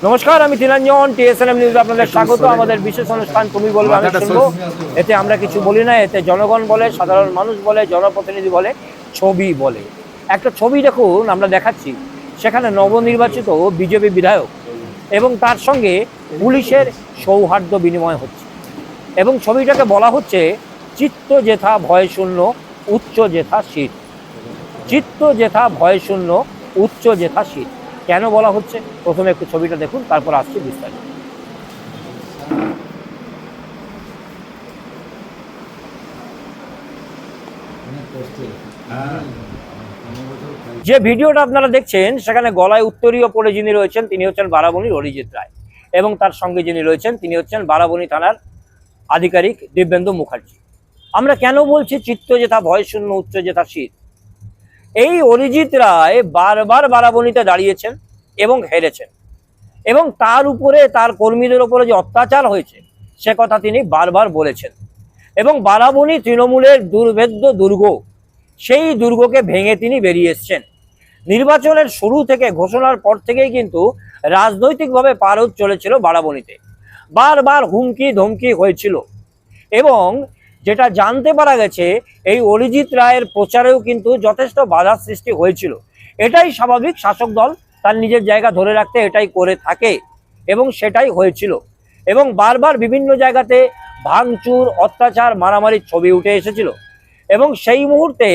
নমস্কার, আমি তিলাঞ্জন, TSNM news আপনাদের স্বাগত। আমাদের বিশেষ অনুষ্ঠান তুমি বলবে আমি শুনবো। এতে আমরা কিছু বলি না, এতে জনগণ বলে, সাধারণ মানুষ বলে, জনপ্রতিনিধি বলে, ছবি বলে। একটা ছবি দেখুন, আমরা দেখাচ্ছি, সেখানে নবনির্বাচিত বিজেপি বিধায়ক এবং তার সঙ্গে পুলিশের সৌহার্দ্য বিনিময় হচ্ছে এবং ছবিটাকে বলা হচ্ছে চিত্ত যেথা ভয় শূন্য, উচ্চ যেথা শীত। চিত্ত যেথা ভয় শূন্য, উচ্চ যেথা শীত। কেন বলা হচ্ছে প্রথমে একটু ছবিটা দেখুন, তারপর আসছে বিস্তারিত। যে ভিডিওটা আপনারা দেখছেন সেখানে গলায় উত্তরীয় পরে যিনি রয়েছেন তিনি হচ্ছেন বারাবণীর অরিজিৎ রায় এবং তার সঙ্গে যিনি রয়েছেন তিনি হচ্ছেন বারাবণী থানার আধিকারিক দিব্যেন্দু মুখার্জি। আমরা কেন বলছি চিত্ত যেথা ভয় শূন্য, উচ্চ যেথা শীত? এই অরিজিৎ রায় বারবার বারাবণীতে দাঁড়িয়েছেন এবং হেরেছেন এবং তার উপরে, তার কর্মীদের উপরে যে অত্যাচার হয়েছে সে কথা তিনি বারবার বলেছেন এবং বারাবণী তৃণমূলের দুর্ভেদ্য দুর্গ, সেই দুর্গকে ভেঙে তিনি বেরিয়ে এসছেন। নির্বাচনের শুরু থেকে, ঘোষণার পর থেকেই কিন্তু রাজনৈতিকভাবে পারদ চলেছিল বারাবণীতে, বারবার হুমকি ধমকি হয়েছিল এবং যেটা জানতে পারা গেছে এই অরিজিৎ রায়ের প্রচারেও কিন্তু যথেষ্ট বাধার সৃষ্টি হয়েছিল। এটাই স্বাভাবিক, শাসক দল তার নিজের জায়গা ধরে রাখতে এটাই করে থাকে এবং সেটাই হয়েছিল এবং বারবার বিভিন্ন জায়গাতে ভাঙচুর, অত্যাচার, মারামারির ছবি উঠে এসেছিল এবং সেই মুহূর্তে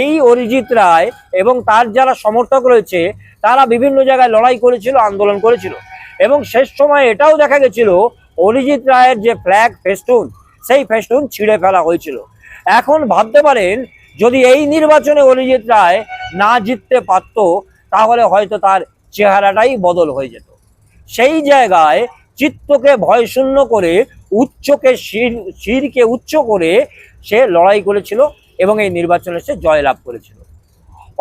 এই অরিজিৎ রায় এবং তার যারা সমর্থক রয়েছে তারা বিভিন্ন জায়গায় লড়াই করেছিল, আন্দোলন করেছিল এবং শেষ সময় এটাও দেখা গেছিল অরিজিৎ রায়ের যে ফ্ল্যাগ ফেস্টুন, সেই ফেস্টুন ছিঁড়ে ফেলা হয়েছিল। এখন ভাবতে পারেন যদি এই নির্বাচনে অরিজিৎ রায় না জিততে পারত তাহলে হয়তো তার চেহারাটাই বদল হয়ে যেত। সেই জায়গায় চিত্তকে ভয় শূন্য করে, উচ্চকে শিরকে উচ্চ করে সে লড়াই করেছিল এবং এই নির্বাচনে সে জয়লাভ করেছিল।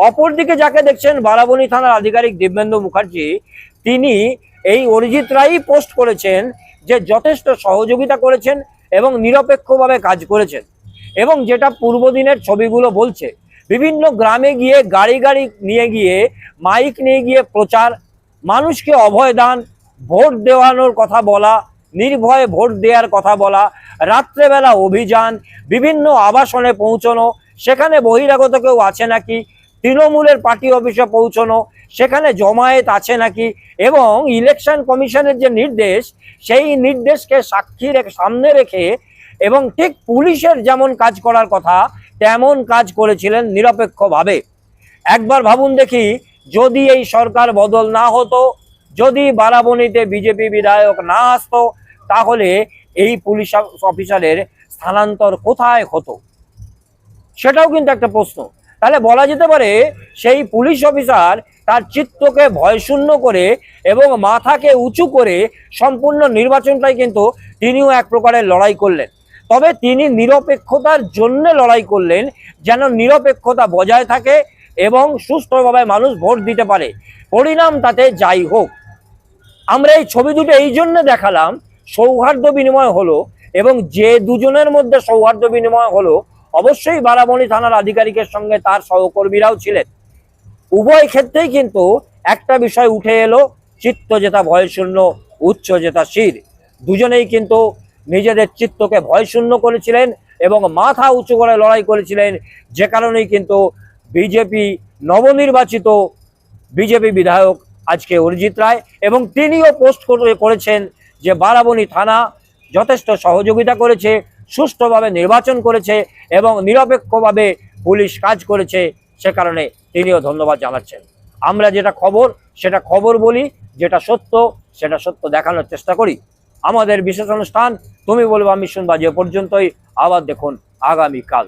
অপরদিকে যাকে দেখছেন বারাবণী থানার আধিকারিক দিব্যেন্দু মুখার্জি, তিনি এই অরিজিৎ রায়ই পোস্ট করেছেন যে যথেষ্ট সহযোগিতা করেছেন এবং নিরপেক্ষভাবে কাজ করেছেন এবং যেটা পূর্বদিনের ছবিগুলো বলছে, বিভিন্ন গ্রামে গিয়ে গাড়ি নিয়ে গিয়ে, মাইক নিয়ে গিয়ে প্রচার, মানুষকে অভয় দান, ভোট দেওয়ানোর কথা বলা, নির্ভয়ে ভোট দেওয়ার কথা বলা, রাত্রেবেলা অভিযান, বিভিন্ন আবাসনে পৌঁছানো, সেখানে বহিরাগত কেউ আছে নাকি, তৃণমূলের পার্টি অফিসে পৌঁছানো, সেখানে জমায়েত আছে নাকি এবং ইলেকশন কমিশনের যে নির্দেশ, সেই নির্দেশকে সামনে রেখে এবং ঠিক পুলিশের যেমন কাজ করার কথা তেমন কাজ করেছিলেন নিরপেক্ষভাবে। একবার ভাবুন দেখি, যদি এই সরকার বদল না হতো, যদি বারাবণীতে বিজেপি বিধায়ক না আসতো, তাহলে এই পুলিশ অফিসারের স্থানান্তর কোথায় হতো? সেটাও কিন্তু একটা প্রশ্ন। তাহলে বলা যেতে পারে সেই পুলিশ অফিসার তার চিত্তকে ভয়শূন্য করে এবং মাথাকে উঁচু করে সম্পূর্ণ নির্বাচনটাই কিন্তু তিনিও এক প্রকারের লড়াই করলেন। তবে তিনি নিরপেক্ষতার জন্য লড়াই করলেন, যেন নিরপেক্ষতা বজায় থাকে এবং সুষ্ঠুভাবে মানুষ ভোট দিতে পারে, পরিণাম তাতে যাই হোক। আমরা এই ছবি দুটো এই জন্য দেখালাম, সৌহার্দ্য বিনিময় হলো এবং যে দুজনের মধ্যে সৌহার্দ্য বিনিময় হলো অবশ্যই বারাবণী থানার আধিকারিকের সঙ্গে তার সহকর্মীরাও ছিলেন। উভয় ক্ষেত্রেই কিন্তু একটা বিষয় উঠে এলো, চিত্ত যেথা ভয় শূন্য, উচ্চ যেথা শির। দুজনেই কিন্তু নিজেদের চিত্তকে ভয় শূন্য করেছিলেন এবং মাথা উঁচু করে লড়াই করেছিলেন, যে কারণেই কিন্তু বিজেপি নবনির্বাচিত বিজেপি বিধায়ক আজকে অরিজিৎ রায় এবং তিনিও পোস্ট করেছেন যে বারাবণী থানা যথেষ্ট সহযোগিতা করেছে, সুষ্ঠুভাবে নির্বাচন করেছে এবং নিরপেক্ষভাবে পুলিশ কাজ করেছে, সে কারণে তিনিও ধন্যবাদ জানাচ্ছেন। আমরা যেটা খবর সেটা খবর বলি, যেটা সত্য সেটা সত্য দেখানোর চেষ্টা করি। আমাদের বিশেষ অনুষ্ঠান তুমি বলবো আমি শুনবো যে পর্যন্তই, আবার দেখুন আগামীকাল।